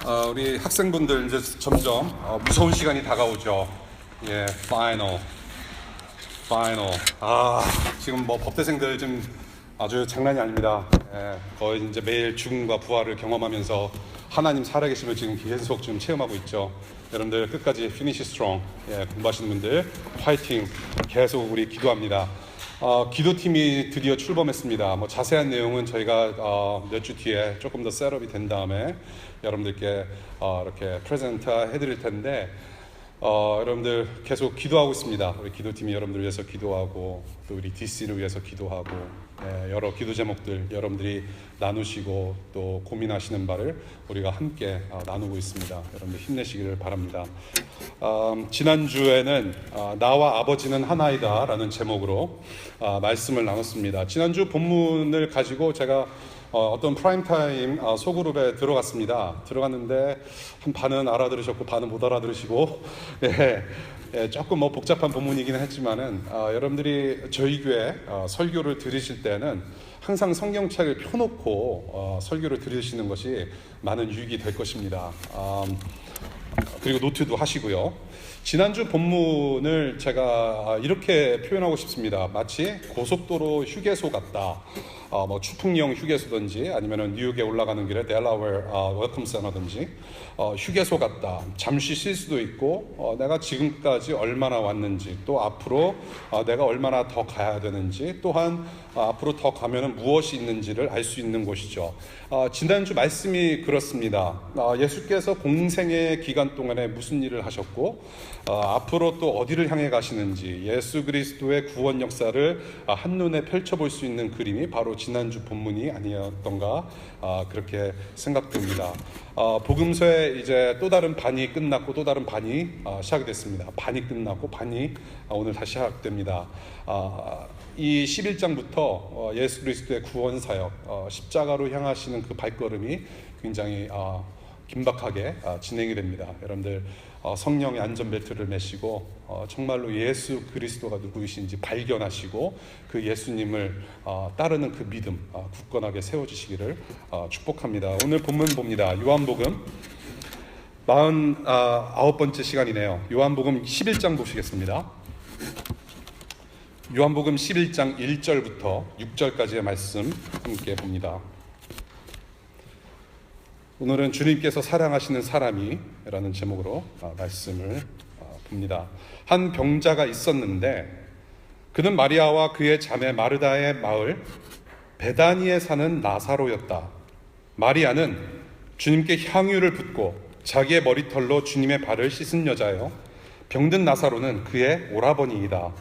우리 학생분들 이제 점점 무서운 시간이 다가오죠. 예, 파이널. 지금 뭐 법대생들 좀 아주 장난이 아닙니다. 예, 거의 이제 매일 죽음과 부활을 경험하면서 하나님 살아계심을 지금 계속 좀 체험하고 있죠. 여러분들 끝까지 finish strong. 예, 공부하시는 분들 화이팅. 계속 우리 기도합니다. 기도팀이 드디어 출범했습니다. 뭐 자세한 내용은 저희가 몇 주 뒤에 조금 더 셋업이 된 다음에 여러분들께 이렇게 프레젠트 해드릴 텐데 여러분들 계속 기도하고 있습니다. 우리 기도팀이 여러분들 위해서 기도하고 또 우리 DC를 위해서 기도하고 여러 기도 제목들 여러분들이 나누시고 또 고민하시는 바를 우리가 함께 나누고 있습니다. 여러분들 힘내시기를 바랍니다. 지난주에는 나와 아버지는 하나이다 라는 제목으로 말씀을 나눴습니다. 지난주 본문을 가지고 제가 어떤 프라임타임 소그룹에 들어갔는데 한 반은 알아들으셨고 반은 못 알아들으시고 조금 뭐 복잡한 본문이긴 했지만은 여러분들이 저희 교회 설교를 들으실 때는 항상 성경책을 펴놓고 설교를 들으시는 것이 많은 유익이 될 것입니다. 그리고 노트도 하시고요. 지난주 본문을 제가 이렇게 표현하고 싶습니다. 마치 고속도로 휴게소 같다. 뭐 추풍령 휴게소든지 아니면은 뉴욕에 올라가는 길에 델라웨어 웰컴 센터든지 휴게소 같다. 잠시 쉴 수도 있고 내가 지금까지 얼마나 왔는지 또 앞으로 내가 얼마나 더 가야 되는지 또한 앞으로 더 가면은 무엇이 있는지를 알 수 있는 곳이죠. 지난주 말씀이 그렇습니다. 예수께서 공생의 기간 동안에 무슨 일을 하셨고 앞으로 또 어디를 향해 가시는지 예수 그리스도의 구원 역사를 한눈에 펼쳐볼 수 있는 그림이 바로 지난주 본문이 아니었던가 그렇게 생각됩니다. 복음서에 이제 또 다른 반이 끝났고 또 다른 반이 시작이 됐습니다. 반이 끝났고 반이 오늘 다시 시작됩니다. 이 11장부터 예수 그리스도의 구원 사역, 십자가로 향하시는 그 발걸음이 굉장히 긴박하게 진행이 됩니다. 여러분들 성령의 안전벨트를 매시고 정말로 예수 그리스도가 누구이신지 발견하시고 그 예수님을 따르는 그 믿음 굳건하게 세워주시기를 축복합니다. 오늘 본문 봅니다. 요한복음 49번째 시간이네요. 요한복음 11장 보시겠습니다. 요한복음 11장 1절부터 6절까지의 말씀 함께 봅니다. 오늘은 주님께서 사랑하시는 사람이 라는 제목으로 말씀을 봅니다. 한 병자가 있었는데 그는 마리아와 그의 자매 마르다의 마을 베다니에 사는 나사로였다. 마리아는 주님께 향유를 붓고 자기의 머리털로 주님의 발을 씻은 여자요, 병든 나사로는 그의 오라버니이다.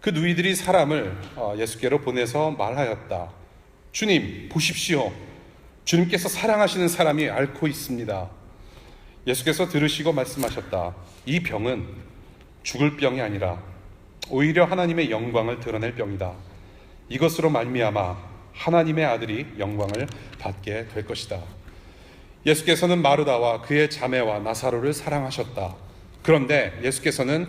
그 누이들이 사람을 예수께로 보내서 말하였다. 주님 보십시오, 주님께서 사랑하시는 사람이 앓고 있습니다. 예수께서 들으시고 말씀하셨다. 이 병은 죽을 병이 아니라 오히려 하나님의 영광을 드러낼 병이다. 이것으로 말미암아 하나님의 아들이 영광을 받게 될 것이다. 예수께서는 마르다와 그의 자매와 나사로를 사랑하셨다. 그런데 예수께서는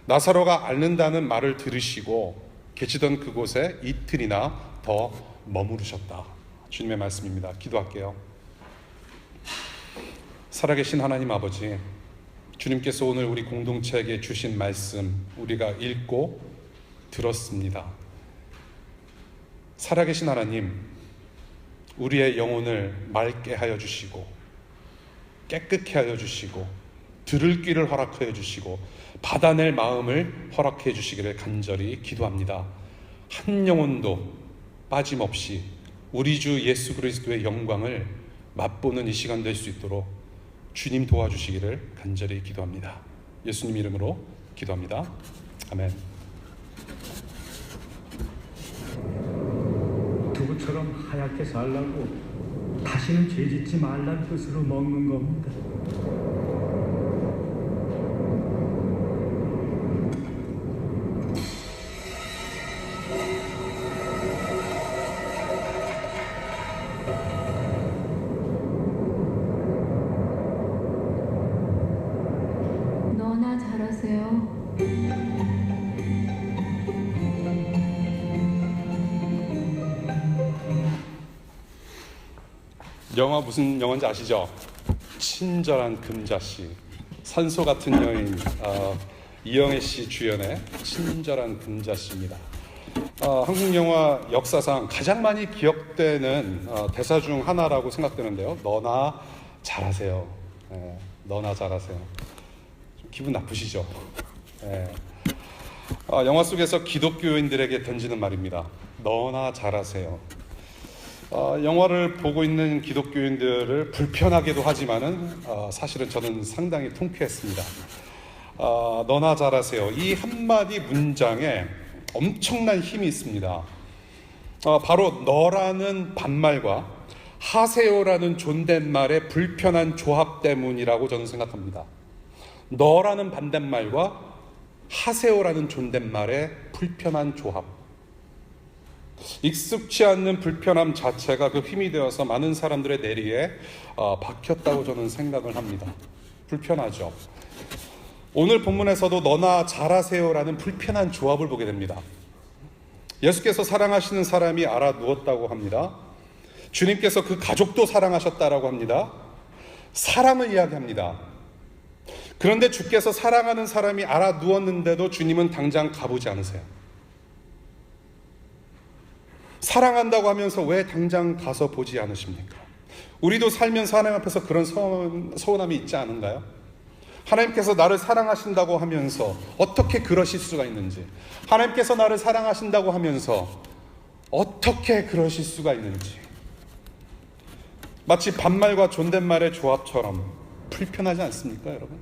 나사로가 앓는다는 말을 들으시고 계시던 그곳에 이틀이나 더 머무르셨다. 주님의 말씀입니다. 기도할게요. 살아계신 하나님 아버지, 주님께서 오늘 우리 공동체에게 주신 말씀 우리가 읽고 들었습니다. 살아계신 하나님, 우리의 영혼을 맑게 하여 주시고 깨끗게 하여 주시고 들을 귀를 허락하여 주시고 받아낼 마음을 허락해 주시기를 간절히 기도합니다. 한 영혼도 빠짐없이 우리 주 예수 그리스도의 영광을 맛보는 이 시간 될 수 있도록 주님 도와주시기를 간절히 기도합니다. 예수님 이름으로 기도합니다. 아멘. 두부처럼 하얗게 살라고 다시는 죄짓지 말란 뜻으로 먹는 겁니다. 너나 잘하세요. 영화 무슨 영화인지 아시죠? 친절한 금자씨, 산소 같은 여인, 이영애 씨 주연의 친절한 금자씨입니다. 한국 영화 역사상 가장 많이 기억되는 대사 중 하나라고 생각되는데요. 너나 잘하세요. 너나 잘하세요. 좀 기분 나쁘시죠? 영화 속에서 기독교인들에게 던지는 말입니다. 너나 잘하세요. 영화를 보고 있는 기독교인들을 불편하게도 하지만은 사실은 저는 상당히 통쾌했습니다. 너나 잘하세요. 이 한마디 문장에 엄청난 힘이 있습니다. 바로 너라는 반말과 하세요라는 존댓말의 불편한 조합 때문이라고 저는 생각합니다. 너라는 반대말과 하세요라는 존댓말의 불편한 조합. 익숙치 않는 불편함 자체가 그 힘이 되어서 많은 사람들의 내리에 박혔다고 저는 생각을 합니다. 불편하죠. 오늘 본문에서도 너나 잘하세요라는 불편한 조합을 보게 됩니다. 예수께서 사랑하시는 사람이 알아 누웠다고 합니다. 주님께서 그 가족도 사랑하셨다라고 합니다. 사랑을 이야기합니다. 그런데 주께서 사랑하는 사람이 알아 누웠는데도 주님은 당장 가보지 않으세요. 사랑한다고 하면서 왜 당장 가서 보지 않으십니까? 우리도 살면서 하나님 앞에서 그런 서운함이 있지 않은가요? 하나님께서 나를 사랑하신다고 하면서 어떻게 그러실 수가 있는지, 하나님께서 나를 사랑하신다고 하면서 어떻게 그러실 수가 있는지, 마치 반말과 존댓말의 조합처럼 불편하지 않습니까, 여러분?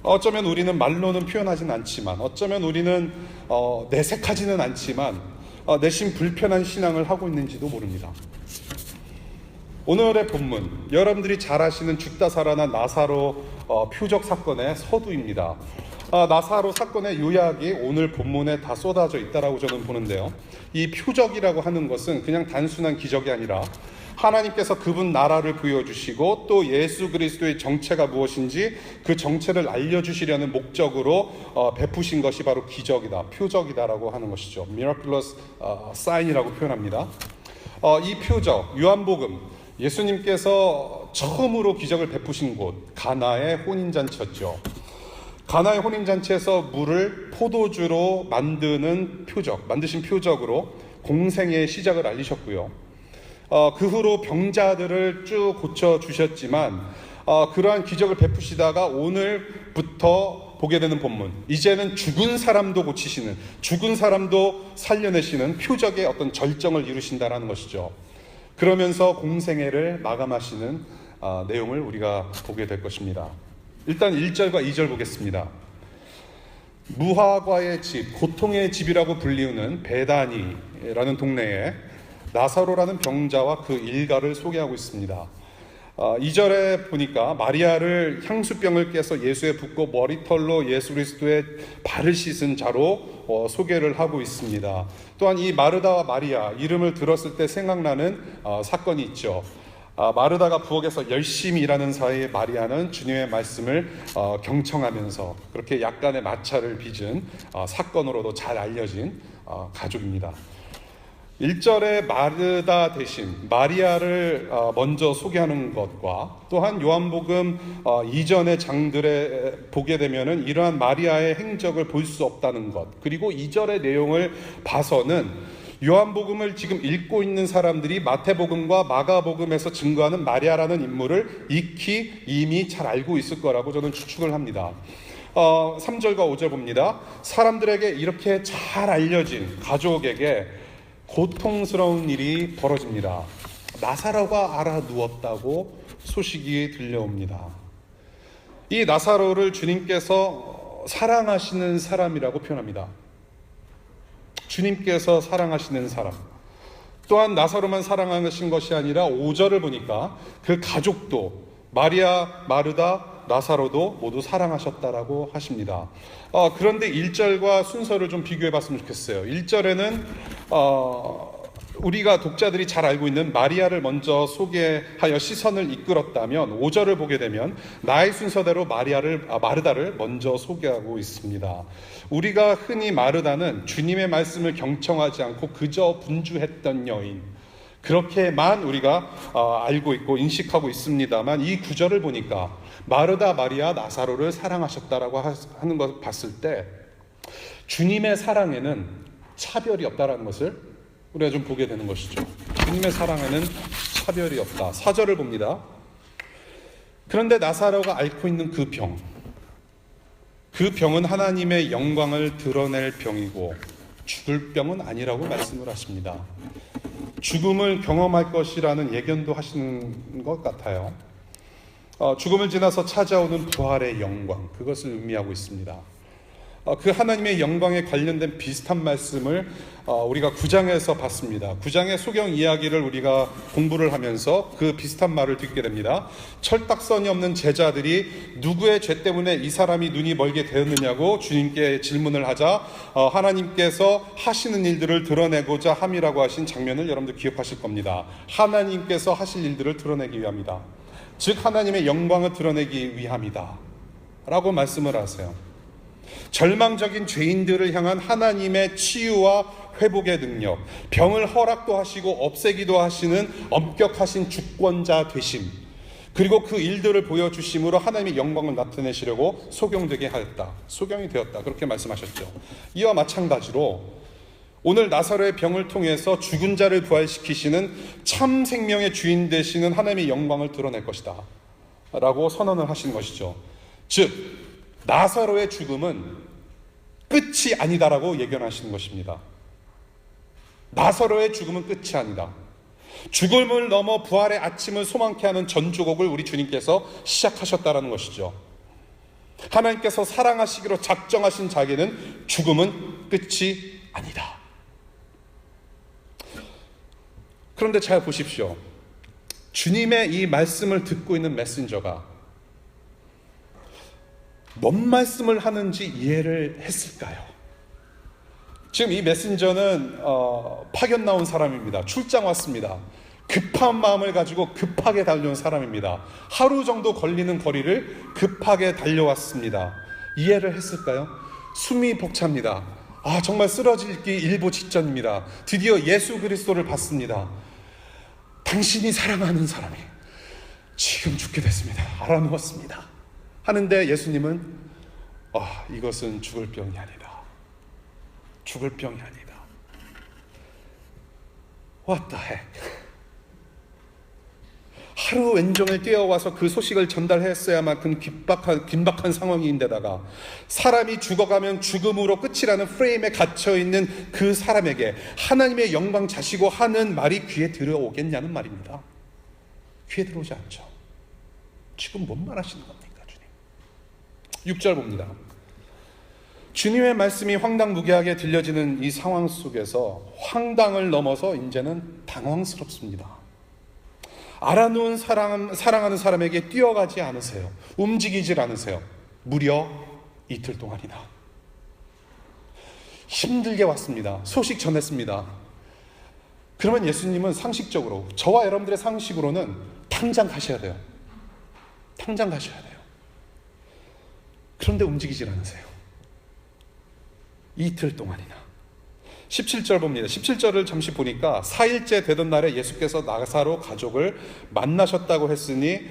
어쩌면 우리는 말로는 표현하지는 않지만, 어쩌면 우리는 내색하지는 않지만 내심 불편한 신앙을 하고 있는지도 모릅니다. 오늘의 본문, 여러분들이 잘 아시는 죽다 살아난 나사로 표적 사건의 서두입니다. 나사로 사건의 요약이 오늘 본문에 다 쏟아져 있다라고 저는 보는데요. 이 표적이라고 하는 것은 그냥 단순한 기적이 아니라 하나님께서 그분 나라를 부여주시고 또 예수 그리스도의 정체가 무엇인지 그 정체를 알려주시려는 목적으로 베푸신 것이 바로 기적이다, 표적이다라고 하는 것이죠. Miraculous sign이라고 표현합니다. 이 표적, 요한복음, 예수님께서 처음으로 기적을 베푸신 곳, 가나의 혼인잔치였죠. 가나의 혼인잔치에서 물을 포도주로 만드신 표적으로 공생의 시작을 알리셨고요. 그 후로 병자들을 쭉 고쳐주셨지만 그러한 기적을 베푸시다가 오늘부터 보게 되는 본문, 이제는 죽은 사람도 고치시는, 죽은 사람도 살려내시는 표적의 어떤 절정을 이루신다라는 것이죠. 그러면서 공생애를 마감하시는 내용을 우리가 보게 될 것입니다. 일단 1절과 2절 보겠습니다. 무화과의 집, 고통의 집이라고 불리우는 베다니라는 동네에 나사로라는 병자와 그 일가를 소개하고 있습니다. 2절에 보니까 마리아를 향수병을 깨서 예수에 붓고 머리털로 예수 그리스도의 발을 씻은 자로 소개를 하고 있습니다. 또한 이 마르다와 마리아, 이름을 들었을 때 생각나는 사건이 있죠. 마르다가 부엌에서 열심히 일하는 사이에 마리아는 주님의 말씀을 경청하면서 그렇게 약간의 마찰을 빚은 사건으로도 잘 알려진 가족입니다. 1절에 마르다 대신 마리아를 먼저 소개하는 것과 또한 요한복음 이전의 장들에 보게 되면은 이러한 마리아의 행적을 볼 수 없다는 것, 그리고 2절의 내용을 봐서는 요한복음을 지금 읽고 있는 사람들이 마태복음과 마가복음에서 증거하는 마리아라는 인물을 익히 이미 잘 알고 있을 거라고 저는 추측을 합니다. 3절과 5절 봅니다. 사람들에게 이렇게 잘 알려진 가족에게 고통스러운 일이 벌어집니다. 나사로가 알아 누웠다고 소식이 들려옵니다. 이 나사로를 주님께서 사랑하시는 사람이라고 표현합니다. 주님께서 사랑하시는 사람. 또한 나사로만 사랑하신 것이 아니라 5절을 보니까 그 가족도 마리아, 마르다, 나사로도 모두 사랑하셨다라고 하십니다. 그런데 1절과 순서를 좀 비교해 봤으면 좋겠어요. 1절에는 우리가 독자들이 잘 알고 있는 마리아를 먼저 소개하여 시선을 이끌었다면 5절을 보게 되면 나의 순서대로 마르다를 먼저 소개하고 있습니다. 우리가 흔히 마르다는 주님의 말씀을 경청하지 않고 그저 분주했던 여인, 그렇게만 우리가 알고 있고 인식하고 있습니다만, 이 구절을 보니까 마르다 마리아 나사로를 사랑하셨다라고 하는 것을 봤을 때 주님의 사랑에는 차별이 없다라는 것을 우리가 좀 보게 되는 것이죠. 주님의 사랑에는 차별이 없다. 4절을 봅니다. 그런데 나사로가 앓고 있는 그 병은 하나님의 영광을 드러낼 병이고 죽을 병은 아니라고 말씀을 하십니다. 죽음을 경험할 것이라는 예견도 하시는 것 같아요. 죽음을 지나서 찾아오는 부활의 영광, 그것을 의미하고 있습니다. 그 하나님의 영광에 관련된 비슷한 말씀을 우리가 9장에서 봤습니다. 9장의 소경 이야기를 우리가 공부를 하면서 그 비슷한 말을 듣게 됩니다. 철딱선이 없는 제자들이 누구의 죄 때문에 이 사람이 눈이 멀게 되었느냐고 주님께 질문을 하자 하나님께서 하시는 일들을 드러내고자 함이라고 하신 장면을 여러분들 기억하실 겁니다. 하나님께서 하실 일들을 드러내기 위함이다. 즉 하나님의 영광을 드러내기 위함이다 라고 말씀을 하세요. 절망적인 죄인들을 향한 하나님의 치유와 회복의 능력, 병을 허락도 하시고 없애기도 하시는 엄격하신 주권자 되심, 그리고 그 일들을 보여주심으로 하나님의 영광을 나타내시려고 소경되게 하였다. 소경이 되었다. 그렇게 말씀하셨죠. 이와 마찬가지로 오늘 나사로의 병을 통해서 죽은 자를 부활시키시는 참 생명의 주인 되시는 하나님의 영광을 드러낼 것이다 라고 선언을 하시는 것이죠. 즉 나사로의 죽음은 끝이 아니다라고 예견하시는 것입니다. 나사로의 죽음은 끝이 아니다. 죽음을 넘어 부활의 아침을 소망케 하는 전주곡을 우리 주님께서 시작하셨다라는 것이죠. 하나님께서 사랑하시기로 작정하신 자에게는 죽음은 끝이 아니다. 그런데 잘 보십시오. 주님의 이 말씀을 듣고 있는 메신저가 뭔 말씀을 하는지 이해를 했을까요? 지금 이 메신저는 파견 나온 사람입니다. 출장 왔습니다. 급한 마음을 가지고 급하게 달려온 사람입니다. 하루 정도 걸리는 거리를 급하게 달려왔습니다. 이해를 했을까요? 숨이 벅찹니다. 정말 쓰러지기 일보 직전입니다. 드디어 예수 그리스도를 봤습니다. 당신이 사랑하는 사람이 지금 죽게 됐습니다. 알아누웠습니다. 하는데 예수님은 이것은 죽을 병이 아니다. 죽을 병이 아니다. What the heck? 하루 왼종일 뛰어와서 그 소식을 전달했어야만큼 긴박한 상황인데다가 사람이 죽어가면 죽음으로 끝이라는 프레임에 갇혀있는 그 사람에게 하나님의 영광 자시고 하는 말이 귀에 들어오겠냐는 말입니다. 귀에 들어오지 않죠. 지금 뭔 말하시는 겁니까? 6절 봅니다. 주님의 말씀이 황당무계하게 들려지는 이 상황 속에서 황당을 넘어서 이제는 당황스럽습니다. 알아놓은 사랑하는 사람에게 뛰어가지 않으세요. 움직이질 않으세요. 무려 이틀 동안이나 힘들게 왔습니다. 소식 전했습니다. 그러면 예수님은 상식적으로, 저와 여러분들의 상식으로는 당장 가셔야 돼요. 당장 가셔야 돼요. 그런데 움직이질 않으세요. 이틀 동안이나. 17절 봅니다. 17절을 잠시 보니까 4일째 되던 날에 예수께서 나사로 가족을 만나셨다고 했으니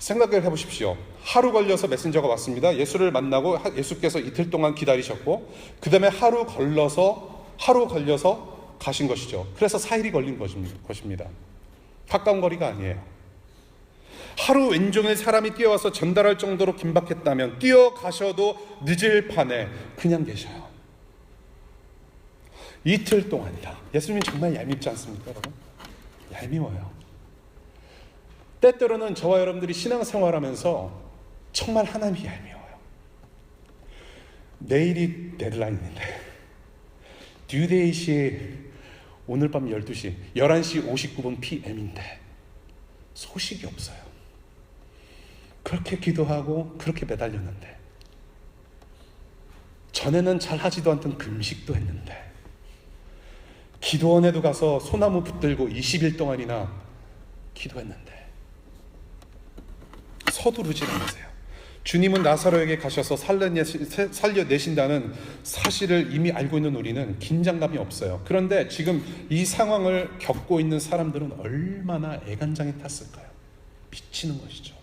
생각을 해보십시오. 하루 걸려서 메신저가 왔습니다. 예수를 만나고 예수께서 이틀 동안 기다리셨고 그 다음에 하루 걸려서 가신 것이죠. 그래서 4일이 걸린 것입니다. 가까운 거리가 아니에요. 하루 왼종일 사람이 뛰어와서 전달할 정도로 긴박했다면 뛰어가셔도 늦을 판에 그냥 계셔요. 이틀 동안이다. 예수님이 정말 얄밉지 않습니까, 여러분? 얄미워요. 때때로는 저와 여러분들이 신앙생활하면서 정말 하나님이 얄미워요. 내일이 데드라인인데 듀데이시 오늘 밤 12시 11시 59분 PM인데 소식이 없어요. 그렇게 기도하고 그렇게 매달렸는데, 전에는 잘 하지도 않던 금식도 했는데, 기도원에도 가서 소나무 붙들고 20일 동안이나 기도했는데 서두르지 않으세요. 주님은 나사로에게 가셔서 살려내신다는 사실을 이미 알고 있는 우리는 긴장감이 없어요. 그런데 지금 이 상황을 겪고 있는 사람들은 얼마나 애간장이 탔을까요? 미치는 것이죠.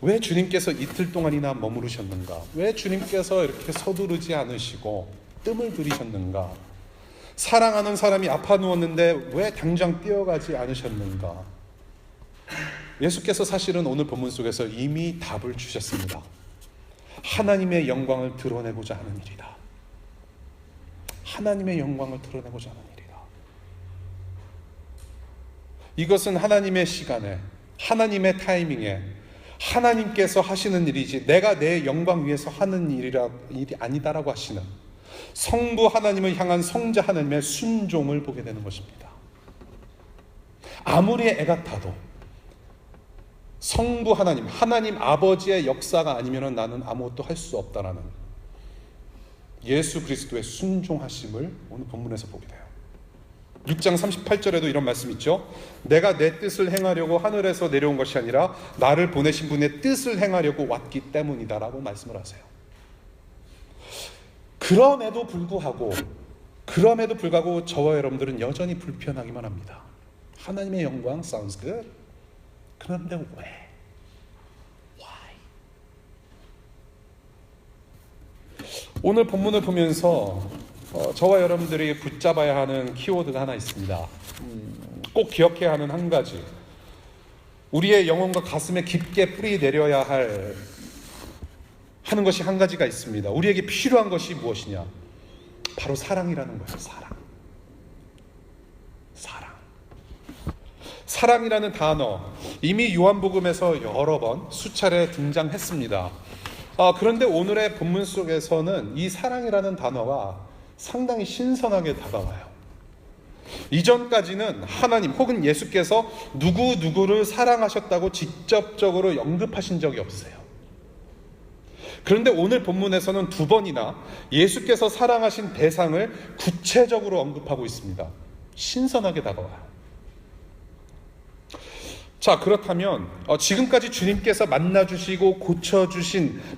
왜 주님께서 이틀 동안이나 머무르셨는가? 왜 주님께서 이렇게 서두르지 않으시고 뜸을 들이셨는가? 사랑하는 사람이 아파 누웠는데 왜 당장 뛰어가지 않으셨는가? 예수께서 사실은 오늘 본문 속에서 이미 답을 주셨습니다. 하나님의 영광을 드러내고자 하는 일이다. 하나님의 영광을 드러내고자 하는 일이다. 이것은 하나님의 시간에, 하나님의 타이밍에 하나님께서 하시는 일이지 내가 내 영광 위해서 하는 일이 아니다라고 하시는 성부 하나님을 향한 성자 하나님의 순종을 보게 되는 것입니다. 아무리 애가 타도 성부 하나님, 하나님 아버지의 역사가 아니면 나는 아무것도 할 수 없다라는 예수 그리스도의 순종하심을 오늘 본문에서 보게 돼요. 6장 38절에도 이런 말씀 있죠. 내가 내 뜻을 행하려고 하늘에서 내려온 것이 아니라 나를 보내신 분의 뜻을 행하려고 왔기 때문이다 라고 말씀을 하세요. 그럼에도 불구하고 저와 여러분들은 여전히 불편하기만 합니다. 하나님의 영광 sounds good. 그런데 왜? Why? 오늘 본문을 보면서 저와 여러분들이 붙잡아야 하는 키워드가 하나 있습니다. 꼭 기억해야 하는 한 가지. 우리의 영혼과 가슴에 깊게 뿌리 내려야 하는 것이 한 가지가 있습니다. 우리에게 필요한 것이 무엇이냐? 바로 사랑이라는 거예요. 사랑이라는 단어 이미 요한복음에서 여러 번 수차례 등장했습니다. 그런데 오늘의 본문 속에서는 이 사랑이라는 단어가 상당히 신선하게 다가와요. 이전까지는 하나님 혹은 예수께서 누구를 사랑하셨다고 직접적으로 언급하신 적이 없어요. 그런데 오늘 본문에서는 두 번이나 예수께서 사랑하신 대상을 구체적으로 언급하고 있습니다. 신선하게 다가와요. 자, 그렇다면 지금까지 주님께서 만나주시고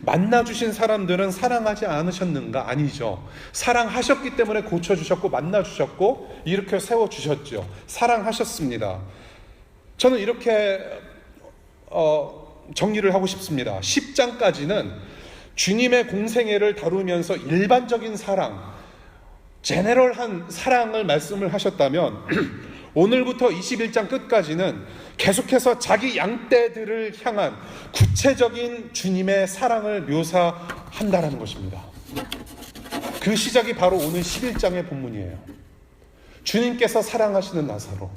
만나주신 사람들은 사랑하지 않으셨는가? 아니죠. 사랑하셨기 때문에 고쳐주셨고 만나주셨고 이렇게 세워주셨죠. 사랑하셨습니다. 저는 이렇게 정리를 하고 싶습니다. 10장까지는 주님의 공생애를 다루면서 일반적인 사랑, 제네럴한 사랑을 말씀을 하셨다면 오늘부터 21장 끝까지는 계속해서 자기 양떼들을 향한 구체적인 주님의 사랑을 묘사한다라는 것입니다. 그 시작이 바로 오늘 11장의 본문이에요. 주님께서 사랑하시는 나사로,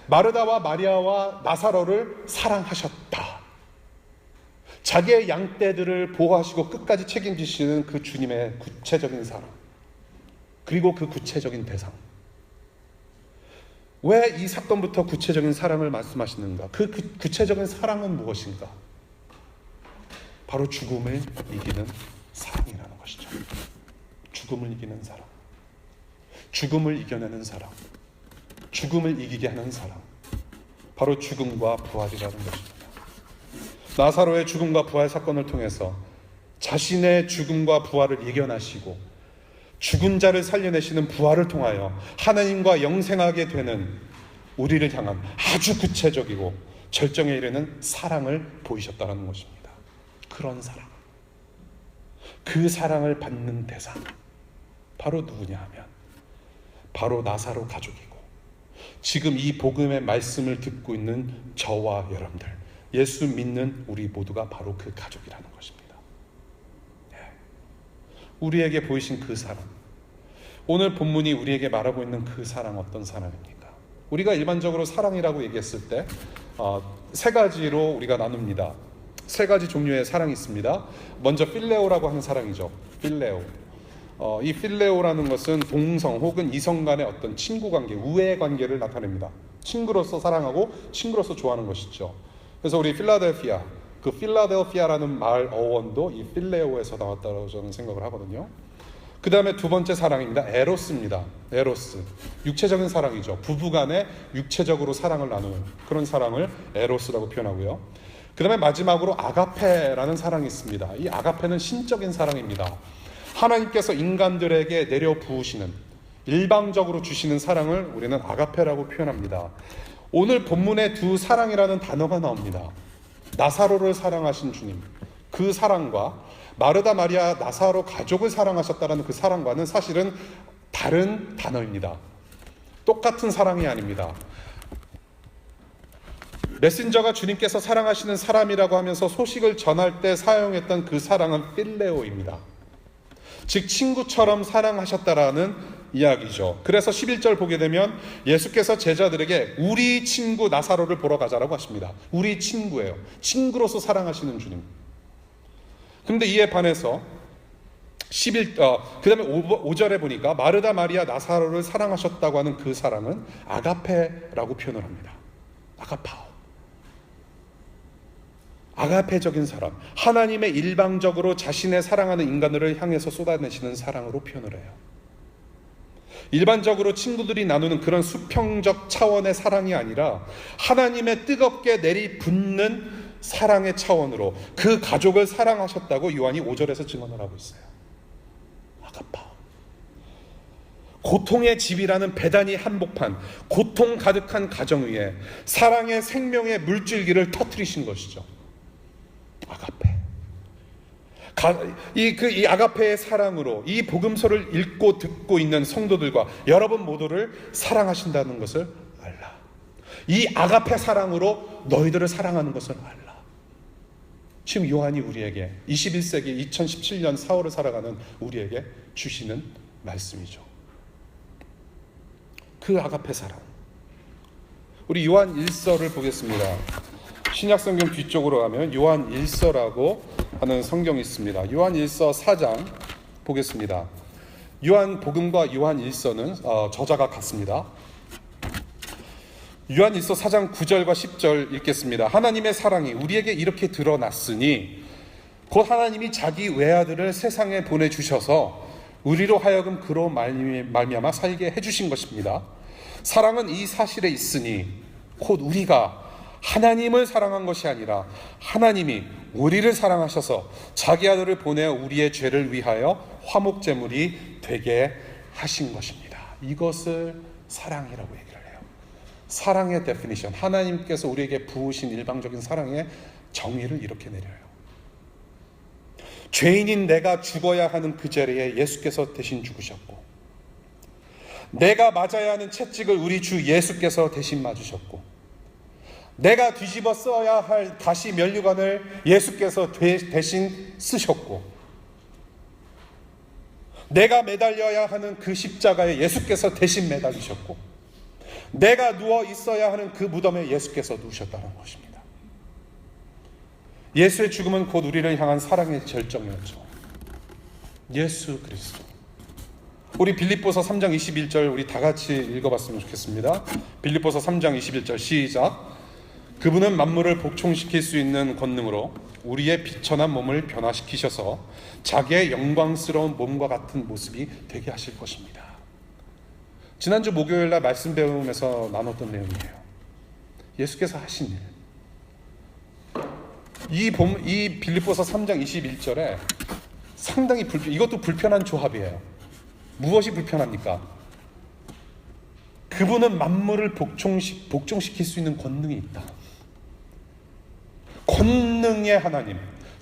마르다와 마리아와 나사로를 사랑하셨다. 자기의 양떼들을 보호하시고 끝까지 책임지시는 그 주님의 구체적인 사랑, 그리고 그 구체적인 대상. 왜 이 사건부터 구체적인 사랑을 말씀하시는가? 그 구체적인 사랑은 무엇인가? 바로 죽음을 이기는 사랑이라는 것이죠. 죽음을 이기는 사랑, 죽음을 이겨내는 사랑, 죽음을 이기게 하는 사랑, 바로 죽음과 부활이라는 것입니다. 나사로의 죽음과 부활 사건을 통해서 자신의 죽음과 부활을 이겨나시고 죽은 자를 살려내시는 부활을 통하여 하나님과 영생하게 되는 우리를 향한 아주 구체적이고 절정에 이르는 사랑을 보이셨다는 것입니다. 그런 사랑, 그 사랑을 받는 대상 바로 누구냐 하면 바로 나사로 가족이고 지금 이 복음의 말씀을 듣고 있는 저와 여러분들, 예수 믿는 우리 모두가 바로 그 가족이라는 것입니다. 우리에게 보이신 그 사랑, 오늘 본문이 우리에게 말하고 있는 그 사랑 어떤 사랑입니까? 우리가 일반적으로 사랑이라고 얘기했을 때 세 가지로 우리가 나눕니다. 세 가지 종류의 사랑이 있습니다. 먼저 필레오라고 하는 사랑이죠. 필레오. 이 필레오라는 것은 동성 혹은 이성 간의 어떤 친구 관계, 우애 관계를 나타냅니다. 친구로서 사랑하고 친구로서 좋아하는 것이죠. 그래서 우리 필라델피아, 그 필라델피아라는 말 어원도 이 필레오에서 나왔다고 저는 생각을 하거든요. 그 다음에 두 번째 사랑입니다. 에로스입니다. 에로스. 육체적인 사랑이죠. 부부간에 육체적으로 사랑을 나누는 그런 사랑을 에로스라고 표현하고요. 그 다음에 마지막으로 아가페라는 사랑이 있습니다. 이 아가페는 신적인 사랑입니다. 하나님께서 인간들에게 내려 부으시는, 일방적으로 주시는 사랑을 우리는 아가페라고 표현합니다. 오늘 본문에 두 사랑이라는 단어가 나옵니다. 나사로를 사랑하신 주님, 그 사랑과 마르다 마리아 나사로 가족을 사랑하셨다는 그 사랑과는 사실은 다른 단어입니다. 똑같은 사랑이 아닙니다. 메신저가 주님께서 사랑하시는 사람이라고 하면서 소식을 전할 때 사용했던 그 사랑은 필레오입니다. 즉 친구처럼 사랑하셨다라는 이야기죠. 그래서 11절 보게 되면 예수께서 제자들에게 우리 친구 나사로를 보러 가자라고 하십니다. 우리 친구예요. 친구로서 사랑하시는 주님. 근데 이에 반해서 그 다음에 5절에 보니까 마르다 마리아 나사로를 사랑하셨다고 하는 그 사랑은 아가페라고 표현을 합니다. 아가파오. 아가페적인 사랑, 하나님의 일방적으로 자신의 사랑하는 인간들을 향해서 쏟아내시는 사랑으로 표현을 해요. 일반적으로 친구들이 나누는 그런 수평적 차원의 사랑이 아니라 하나님의 뜨겁게 내리붓는 사랑의 차원으로 그 가족을 사랑하셨다고 요한이 5절에서 증언을 하고 있어요. 아가파. 고통의 집이라는 배단이 한복판, 고통 가득한 가정 위에 사랑의 생명의 물줄기를 터뜨리신 것이죠. 아가페. 이 아가페의 사랑으로 이 복음서를 읽고 듣고 있는 성도들과 여러분 모두를 사랑하신다는 것을 알라. 이 아가페 사랑으로 너희들을 사랑하는 것을 알라. 지금 요한이 우리에게 21세기 2017년 4월을 살아가는 우리에게 주시는 말씀이죠. 그 아가페 사랑. 우리 요한 1서를 보겠습니다. 신약성경 뒤쪽으로 가면 요한 1서라고 하는 성경이 있습니다. 요한 1서 4장 보겠습니다. 요한 복음과 요한 1서는 저자가 같습니다. 요한 1서 4장 9절과 10절 읽겠습니다. 하나님의 사랑이 우리에게 이렇게 드러났으니 곧 하나님이 자기 외아들을 세상에 보내주셔서 우리로 하여금 그로 말미암아 살게 해주신 것입니다. 사랑은 이 사실에 있으니 곧 우리가 하나님을 사랑한 것이 아니라 하나님이 우리를 사랑하셔서 자기 아들을 보내어 우리의 죄를 위하여 화목제물이 되게 하신 것입니다. 이것을 사랑이라고 얘기를 해요. 사랑의 데피니션, 하나님께서 우리에게 부으신 일방적인 사랑의 정의를 이렇게 내려요. 죄인인 내가 죽어야 하는 그 자리에 예수께서 대신 죽으셨고, 내가 맞아야 하는 채찍을 우리 주 예수께서 대신 맞으셨고, 내가 뒤집어 써야 할 다시 면류관을 예수께서 대신 쓰셨고, 내가 매달려야 하는 그 십자가에 예수께서 대신 매달리셨고, 내가 누워 있어야 하는 그 무덤에 예수께서 누우셨다는 것입니다. 예수의 죽음은 곧 우리를 향한 사랑의 절정이었죠. 예수 그리스도. 우리 빌립보서 3장 21절 우리 다 같이 읽어봤으면 좋겠습니다. 빌립보서 3장 21절 시작. 그분은 만물을 복종시킬 수 있는 권능으로 우리의 비천한 몸을 변화시키셔서 자기의 영광스러운 몸과 같은 모습이 되게 하실 것입니다. 지난주 목요일날 말씀 배움에서 나눴던 내용이에요. 예수께서 하신 일. 이 빌립보서 3장 21절에 상당히 이것도 불편한 조합이에요. 무엇이 불편합니까? 그분은 만물을 복종시킬 수 있는 권능이 있다. 권능의 하나님,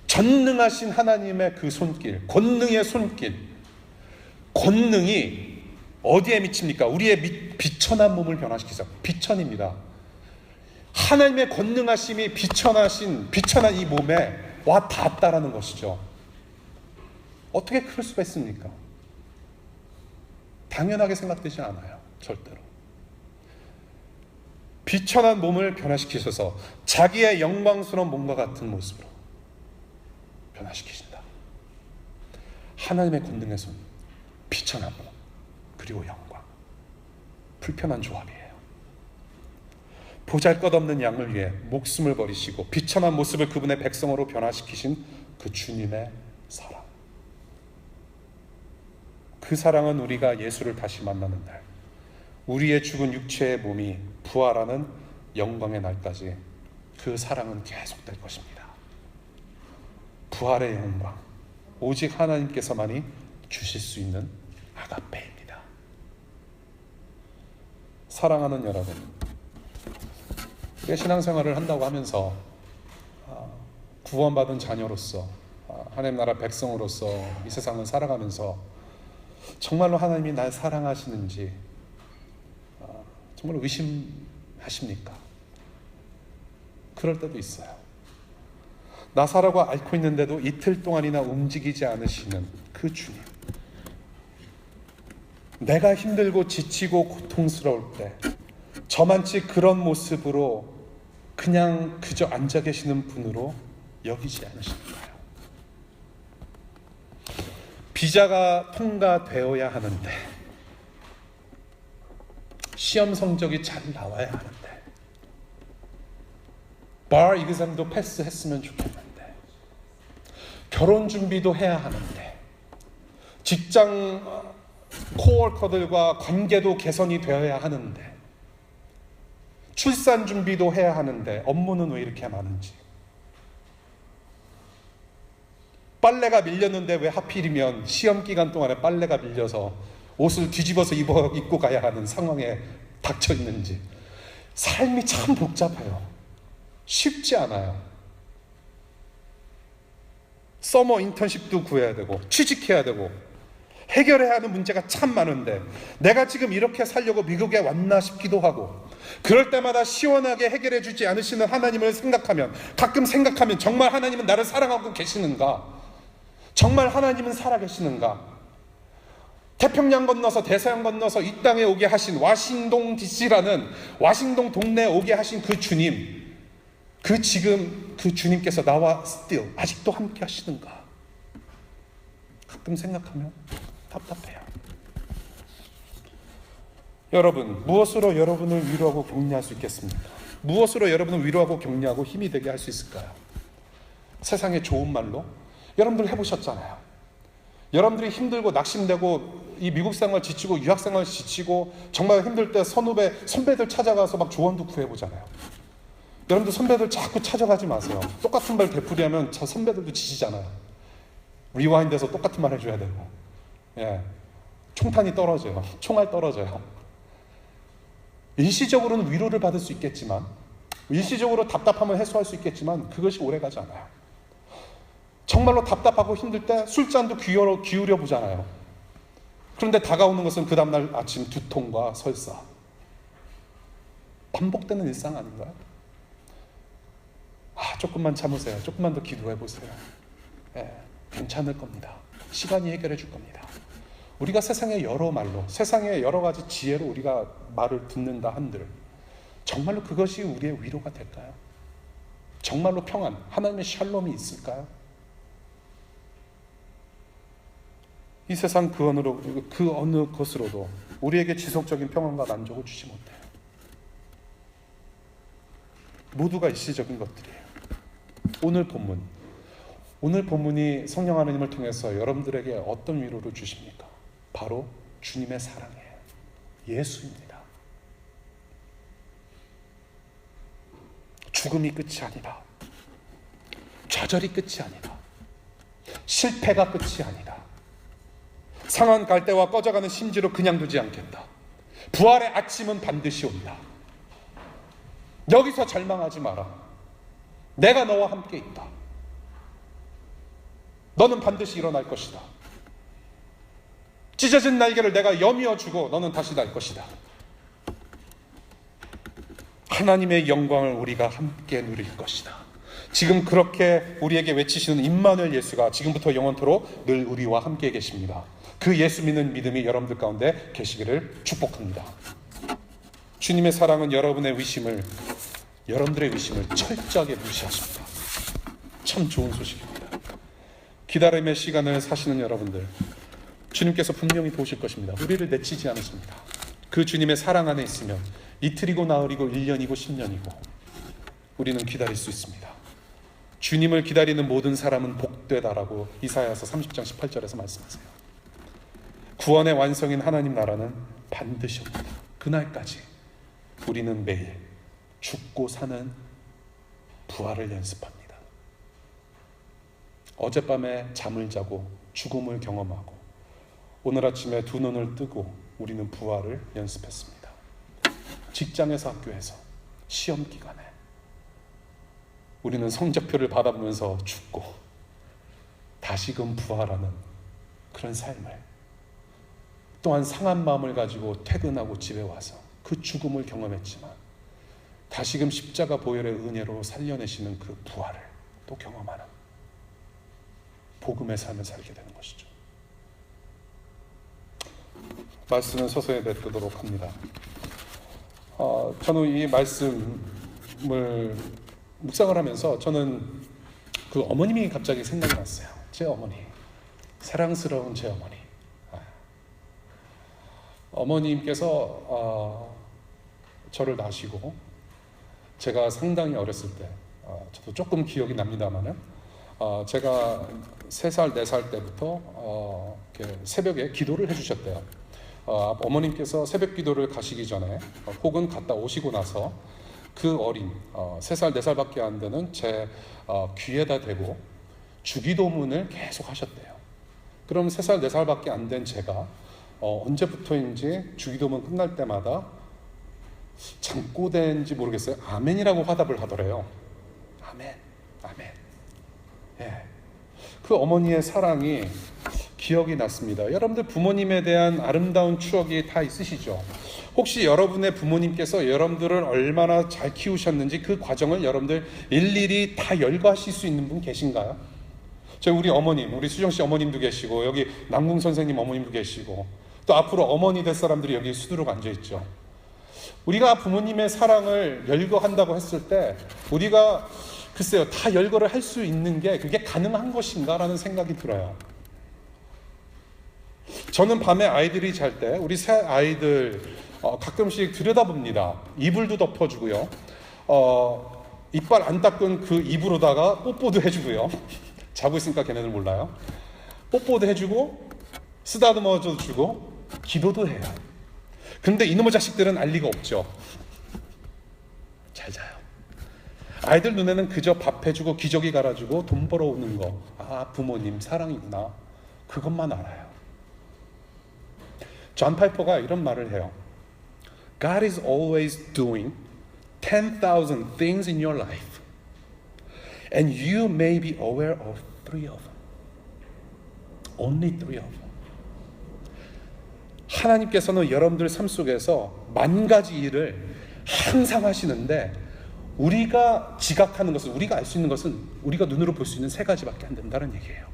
전능하신 하나님의 그 손길, 권능의 손길, 권능이 어디에 미칩니까? 우리의 비천한 몸을 변화시키죠. 비천입니다. 하나님의 권능하심이 비천한 이 몸에 와 닿았다라는 것이죠. 어떻게 그럴 수가 있습니까? 당연하게 생각되지 않아요. 절대로. 비천한 몸을 변화시키셔서 자기의 영광스러운 몸과 같은 모습으로 변화시키신다. 하나님의 권능의 손, 비천한 몸, 그리고 영광. 불편한 조합이에요. 보잘것없는 양을 위해 목숨을 버리시고 비천한 모습을 그분의 백성으로 변화시키신 그 주님의 사랑. 그 사랑은 우리가 예수를 다시 만나는 날, 우리의 죽은 육체의 몸이 부활하는 영광의 날까지 그 사랑은 계속될 것입니다. 부활의 영광, 오직 하나님께서만이 주실 수 있는 아가페입니다. 사랑하는 여러분, 우리가 신앙생활을 한다고 하면서 구원받은 자녀로서, 하나님 나라 백성으로서 이 세상을 살아가면서 정말로 하나님이 날 사랑하시는지 정말 의심하십니까? 그럴 때도 있어요. 나사라고 앓고 있는데도 이틀 동안이나 움직이지 않으시는 그 주님, 내가 힘들고 지치고 고통스러울 때 저만치 그런 모습으로 그냥 그저 앉아 계시는 분으로 여기지 않으실까요? 비자가 통과되어야 하는데, 시험 성적이 잘 나와야 하는데, bar exam도 패스했으면 좋겠는데, 결혼 준비도 해야 하는데, 직장 코워커들과 관계도 개선이 되어야 하는데, 출산 준비도 해야 하는데 업무는 왜 이렇게 많은지, 빨래가 밀렸는데 왜 하필이면 시험 기간 동안에 빨래가 밀려서 옷을 뒤집어서 입고 가야 하는 상황에 닥쳐 있는지, 삶이 참 복잡해요. 쉽지 않아요. 서머 인턴십도 구해야 되고 취직해야 되고 해결해야 하는 문제가 참 많은데, 내가 지금 이렇게 살려고 미국에 왔나 싶기도 하고, 그럴 때마다 시원하게 해결해 주지 않으시는 하나님을 생각하면, 가끔 생각하면, 정말 하나님은 나를 사랑하고 계시는가? 정말 하나님은 살아계시는가? 태평양 건너서 대서양 건너서 이 땅에 오게 하신, 와싱ton DC라는 와싱ton 동네에 오게 하신 그 주님, 지금 그 주님께서 나와 still 아직도 함께 하시는가? 가끔 생각하면 답답해요. 여러분, 무엇으로 여러분을 위로하고 격려할 수 있겠습니까? 무엇으로 여러분을 위로하고 격려하고 힘이 되게 할 수 있을까요? 세상의 좋은 말로? 여러분들 해보셨잖아요. 여러분들이 힘들고 낙심되고 이 미국 생활 지치고 유학 생활 지치고 정말 힘들 때 선배들 찾아가서 막 조언도 구해보잖아요. 여러분들 선배들 자꾸 찾아가지 마세요. 똑같은 말 되풀이하면 저 선배들도 지치잖아요. 리와인드해서 똑같은 말 해줘야 되고, 총탄이 떨어져요. 총알 떨어져요. 일시적으로는 위로를 받을 수 있겠지만, 일시적으로 답답함을 해소할 수 있겠지만 그것이 오래가지 않아요. 정말로 답답하고 힘들 때 술잔도 기울여 보잖아요. 그런데 다가오는 것은 그 다음날 아침 두통과 설사, 반복되는 일상 아닌가요? 조금만 참으세요. 조금만 더 기도해 보세요. 괜찮을 겁니다. 시간이 해결해 줄 겁니다. 우리가 세상의 여러 말로, 세상의 여러 가지 지혜로 우리가 말을 듣는다 한들, 정말로 그것이 우리의 위로가 될까요? 정말로 평안, 하나님의 샬롬이 있을까요? 이 세상 그 어느 것으로도 우리에게 지속적인 평안과 만족을 주지 못해요. 모두가 일시적인 것들이에요. 오늘 본문이 성령 하나님을 통해서 여러분들에게 어떤 위로를 주십니까? 바로 주님의 사랑이에요. 예수입니다. 죽음이 끝이 아니다. 좌절이 끝이 아니다. 실패가 끝이 아니다. 상한 갈대와 꺼져가는 심지로 그냥 두지 않겠다. 부활의 아침은 반드시 온다. 여기서 절망하지 마라. 내가 너와 함께 있다. 너는 반드시 일어날 것이다. 찢어진 날개를 내가 여미어 주고 너는 다시 날 것이다. 하나님의 영광을 우리가 함께 누릴 것이다. 지금 그렇게 우리에게 외치시는 임마누엘 예수가 지금부터 영원토록 늘 우리와 함께 계십니다. 그 예수 믿는 믿음이 여러분들 가운데 계시기를 축복합니다. 주님의 사랑은 여러분들의 의심을 철저하게 무시하십니다. 참 좋은 소식입니다. 기다림의 시간을 사시는 여러분들, 주님께서 분명히 보실 것입니다. 우리를 내치지 않으십니다. 그 주님의 사랑 안에 있으면 이틀이고 나흘이고 1년이고 10년이고 우리는 기다릴 수 있습니다. 주님을 기다리는 모든 사람은 복되다라고 이사야서 30장 18절에서 말씀하세요. 구원의 완성인 하나님 나라는 반드시 옵니다. 그날까지 우리는 매일 죽고 사는 부활을 연습합니다. 어젯밤에 잠을 자고 죽음을 경험하고 오늘 아침에 두 눈을 뜨고 우리는 부활을 연습했습니다. 직장에서 학교에서 시험 기간에 우리는 성적표를 받아보면서 죽고 다시금 부활하는 그런 삶을, 또한 상한 마음을 가지고 퇴근하고 집에 와서 그 죽음을 경험했지만 다시금 십자가 보혈의 은혜로 살려내시는 그 부활을 또 경험하는 복음의 삶을 살게 되는 것이죠. 말씀은 서서히 맺도록 합니다. 저는 이 말씀을 묵상을 하면서 저는 그 어머님이 갑자기 생각이 났어요. 제 어머니, 사랑스러운 제 어머니. 어머님께서 저를 낳으시고 제가 상당히 어렸을 때, 저도 조금 기억이 납니다만은 제가 3살, 4살 때부터 이렇게 새벽에 기도를 해주셨대요. 어머님께서 새벽 기도를 가시기 전에 혹은 갔다 오시고 나서 그 어린 3살, 4살밖에 안 되는 제 귀에다 대고 주기도문을 계속 하셨대요. 그럼 3살, 4살밖에 안 된 제가 언제부터인지 주기도문 끝날 때마다 잠꼬대인지 모르겠어요. 아멘이라고 화답을 하더래요. 아멘, 아멘. 예. 그 어머니의 사랑이 기억이 났습니다. 여러분들 부모님에 대한 아름다운 추억이 다 있으시죠? 혹시 여러분의 부모님께서 여러분들을 얼마나 잘 키우셨는지 그 과정을 여러분들 일일이 다 열거하실 수 있는 분 계신가요? 우리 어머님, 우리 수정씨 어머님도 계시고 여기 남궁 선생님 어머님도 계시고 또 앞으로 어머니 될 사람들이 여기 수두룩 앉아있죠. 우리가 부모님의 사랑을 열거한다고 했을 때 우리가 글쎄요, 다 열거를 할 수 있는 게 그게 가능한 것인가 라는 생각이 들어요. 저는 밤에 아이들이 잘 때 우리 새 아이들 가끔씩 들여다봅니다. 이불도 덮어주고요, 이빨 안 닦은 그 이불로다가 뽀뽀도 해주고요. 자고 있으니까 걔네들 몰라요. 뽀뽀도 해주고 쓰다듬어도 주고 기도도 해요. 근데 이놈의 자식들은 알 리가 없죠. 잘 자요. 아이들 눈에는 그저 밥 해주고 기저귀 갈아주고 돈 벌어오는 거, 부모님 사랑이구나, 그것만 알아요. 존 파이퍼가 이런 말을 해요. God is always doing 10,000 things in your life and you may be aware of 3 of them. Only 3 of them. 하나님께서는 여러분들 삶 속에서 10,000가지 일을 항상 하시는데 우리가 지각하는 것은, 우리가 알 수 있는 것은 우리가 눈으로 볼 수 있는 3가지밖에 안 된다는 얘기예요.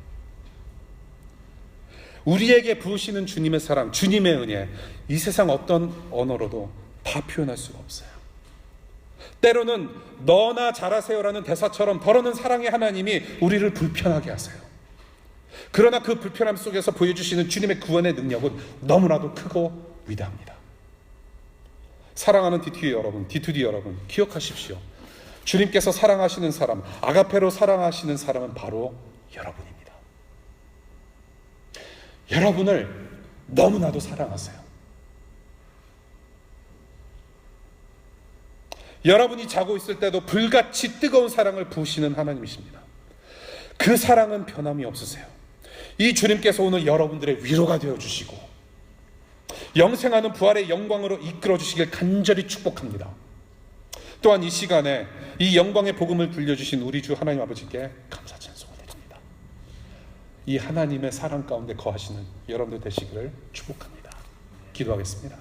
우리에게 부으시는 주님의 사랑, 주님의 은혜, 이 세상 어떤 언어로도 다 표현할 수가 없어요. 때로는 너나 잘하세요라는 대사처럼 더러는 사랑의 하나님이 우리를 불편하게 하세요. 그러나 그 불편함 속에서 보여주시는 주님의 구원의 능력은 너무나도 크고 위대합니다. 사랑하는 D2D 여러분, D2D 여러분, 기억하십시오. 주님께서 사랑하시는 사람, 아가페로 사랑하시는 사람은 바로 여러분입니다. 여러분을 너무나도 사랑하세요. 여러분이 자고 있을 때도 불같이 뜨거운 사랑을 부으시는 하나님이십니다. 그 사랑은 변함이 없으세요. 이 주님께서 오늘 여러분들의 위로가 되어주시고 영생하는 부활의 영광으로 이끌어주시길 간절히 축복합니다. 또한 이 시간에 이 영광의 복음을 들려주신 우리 주 하나님 아버지께 감사 찬송을 드립니다. 이 하나님의 사랑 가운데 거하시는 여러분들 되시기를 축복합니다. 기도하겠습니다.